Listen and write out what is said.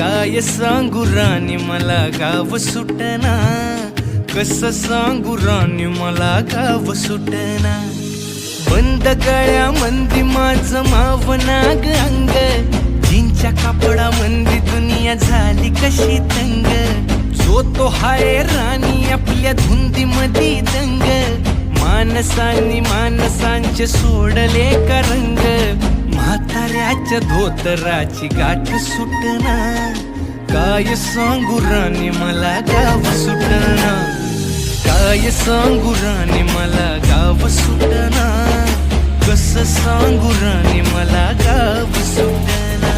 काय सांगू राणी मला गाव सुटना, कसं सांगू राणी मला गाव सुटना. बंद गळ्या मंदी माझं मावनाग अंग, जीनच्या कापडा मंदी दुनिया झाली कशी तंग. जो तो हाय राणी आपल्या धुंदी मधी दंग, माणसांनी माणसांचे सोडले का रंग. म्हाताऱ्याच्या धोतराची गाठ सुटना, काय सांगू राणी मला गाव सुटना. काय सांगू राणी मला गाव सुटना, कसं सांगू राणी मला गाव सुटना.